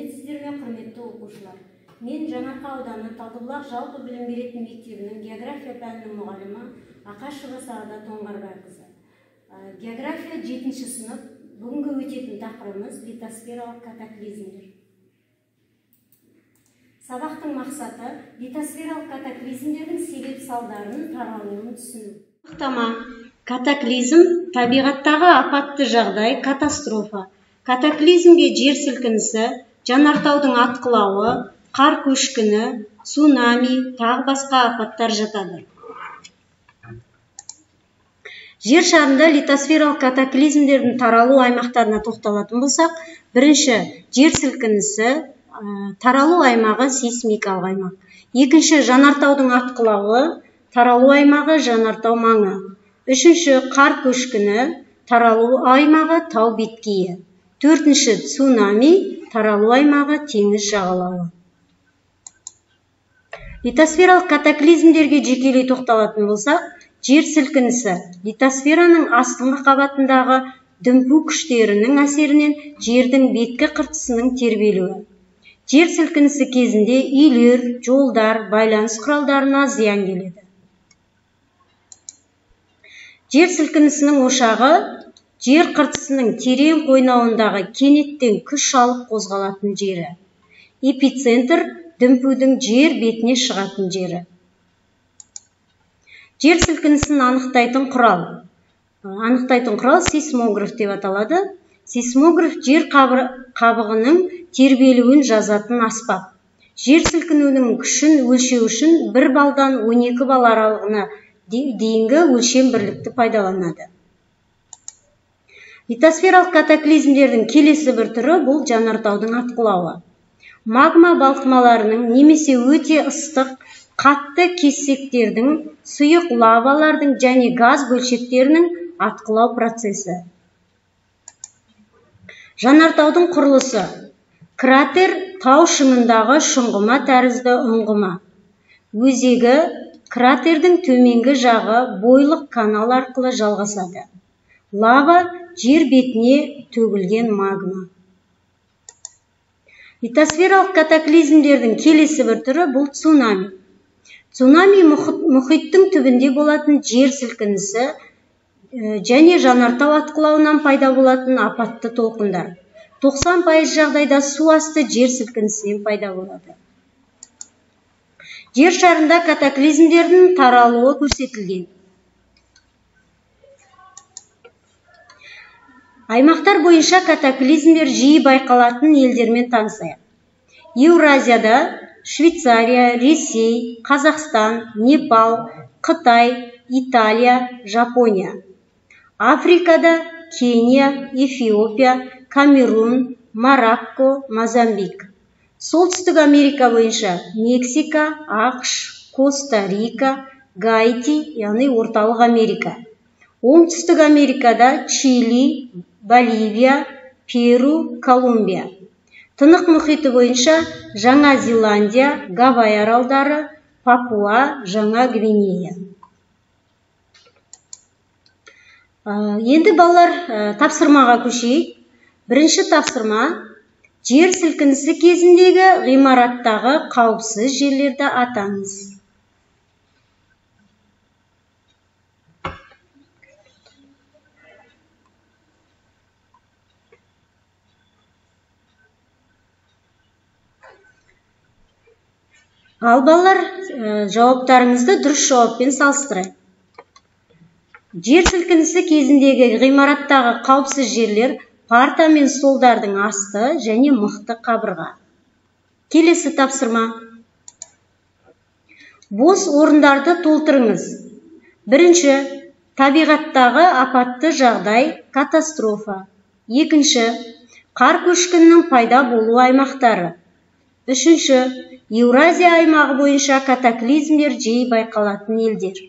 Сәлеметсіздер ме, құрметті оқушылар? Мен Жаңарқа ауданы Талдыбұлақ жалпы білім беретін мектебінің география пәнінің мұғалімі Ақашева Сағадат Оңғарбайқызы. География 7-ші сынып. Бүгінгі өтетін тақырыбымыз литосфералық катаклизмдер. Сабақтың мақсаты литосфералық катаклизмдердің себеп-салдарын таралуын түсіну. Анықтама: катаклизм табиғаттағы апатты жағдай, катастрофа. Катаклизмге жер сілкінісі, жанартаудың атқылауы, қар көшкіні, цунами, тағы басқа апаттар жатады. Жер шарында литосфералық катаклизмдердің таралу аймақтарына тоқталатын болсақ, бірінші жер сілкінісі, таралу аймағы сейсмикалық аймақ. Екінші жанартаудың атқылауы, таралу аймағы жанартау маңы. Үшінші қар көшкіні, таралу аймағы тау беткейі. Төртінші цунами, таралу аймағы теңіз жағалауы. Литосфералық катаклизмдерге жекелей тоқталатын болсақ, жер сілкінісі литосфераның астыңғы қабатындағы дүмпу күштерінің әсерінен жердің беткі қыртысының тербелуі. Жер сілкінісі кезінде үйлер, жолдар, байланыс құралдарына зиян келеді. Жер сілкінісінің ошағы жер қыртысының терең қойнауындағы кенеттен күш алып қозғалатын жері. Эпицентр дүмпудің жер бетіне шығатын жері. Жер сілкінісін анықтайтын құрал сейсмограф деп аталады. Сейсмограф жер қабығының тербелуін жазатын аспап. Жер сілкінуінің күшін өлшеу үшін 1 балдан 12 бал аралығына дейінгі өлшем бірлікті пайдаланады. Литосфералық катаклизмдердің келесі бір түрі бұл жанартаудың атқылауы. Магма балқымаларының немесе өте ыстық, қатты кесектердің, сұйық лавалардың және газ бөлшектерінің атқылау процесі. Жанартаудың құрылысы. Кратер тау шыңындағы шұңғыма тәрізді ұңғыма. Өзегі кратердің төменгі жағы бойлық канал арқылы жалғасады. Лава жер бетіне төгілген магма. Литосфералық катаклизмдердің келесі бір түрі бұл цунами. Цунами мұхиттың түбінде болатын жер сілкінісі және жанартау атқылауынан пайда болатын апатты толқындар. 90% жағдайда су асты жер сілкінісінен пайда болады. Жер шарында катаклизмдердің таралуы көрсетілген. Аймақтар бойынша катаклизмдер жиі байқалатын елдермен танысайық. Еуразияда Швейцария, Ресей, Қазақстан, Непал, Қытай, Италия, Жапония. Африкада Кения, Эфиопия, Камерун, Марокко, Мозамбик. Солтүстік Америка бойынша Мексика, ақш, Коста-Рика, Гаити, яғни орталық Америка. Оңтүстік Америкада Чили, Боливия, Перу, Колумбия. Тынық мұхиты бойынша Жаңа Зеландия, Гавай аралдары, Папуа, Жаңа Гвинея. Енді балалар тапсырмаға көшейік. Бірінші тапсырма: жер сілкінісі кезіндегі ғимараттағы қауіпсіз жерлерді атаңыз. Ал балалар, жауаптарыңызды дұрыс жауаппен салыстырайық. Жер сілкінісі кезіндегі ғимараттағы қауіпсіз жерлер парта мен столдардың асты және мықты қабырға. Келесі тапсырма: бос орындарды толтырыңыз. Бірінші, табиғаттағы апатты жағдай, катастрофа. Екінші, қар көшкінінің пайда болу аймақтары. Үшінші, Еуразия аймағы бойынша катаклизмдер жиі байқалатын елдер.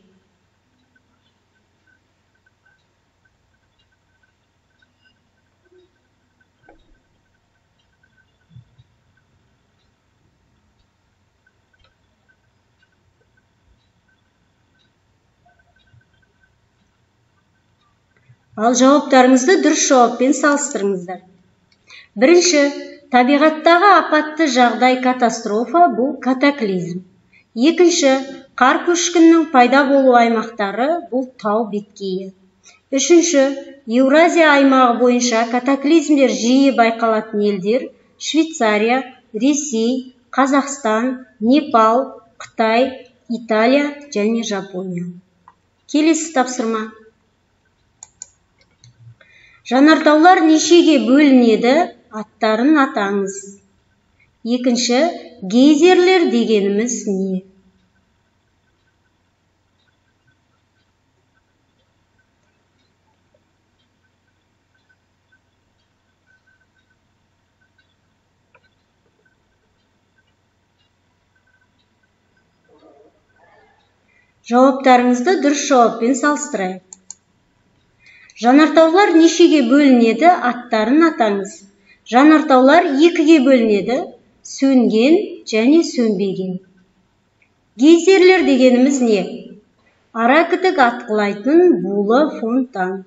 Ал жауаптарыңызды дұрыс жауаппен салыстырыңыздар. Бірінші, Табиғаттағы апатты жағдай катастрофа бұл катаклизм. Екінші, қар көшкіннің пайда болу аймақтары бұл тау беткейі. Үшінші, Еуразия аймағы бойынша катаклизмдер жиі байқалатын елдер Швейцария, Ресей, Қазақстан, Непал, Қытай, Италия және Жапония. Келесі тапсырма. Жанартаулар нешеге бөлінеді, аттарын атаңыз. Екінші, гейзерлер дегеніміз не? Жауаптарыңызды дұрыс жауаппен салыстырайық. Жанартаулар нешеге бөлінеді, аттарын атаңыз. Жанартаулар екіге бөлінеді, сөнген және сөнбеген. Гейзерлер дегеніміз не? Ара кідік атқылайтын булы фонтан.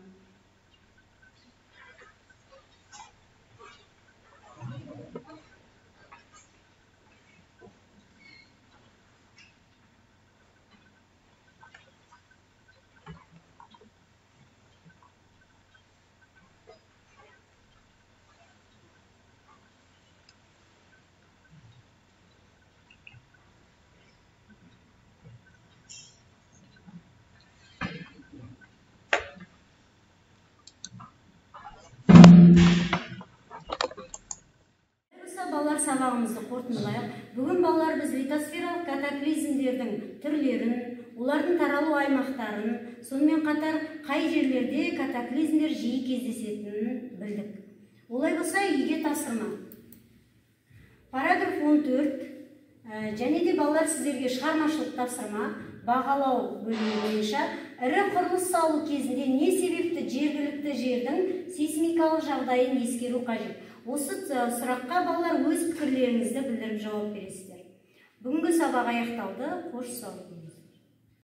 Балалар, сабағымызды қорытындылайық. Бүгін балалар біз литосфералық катаклизмдердің түрлерін, олардың таралу аймақтарын, сонымен қатар қай жерлерде катаклизмдер жиі кездесетінін білдік. Олай болса, үйге тапсырма. Параграф 14 және де балалар сіздерге шығармашылық тапсырма бағалау бөлімі бойынша ірі құрылыс салу кезінде не себепті жергілікті жердің сейсмикалық жағдайын ескеру қажет? Осы сұраққа балалар өз пікірлеріңізді білдіріп жауап бересіздер. Бүгінгі сабақ аяқталды. Қош сау болыңыздар.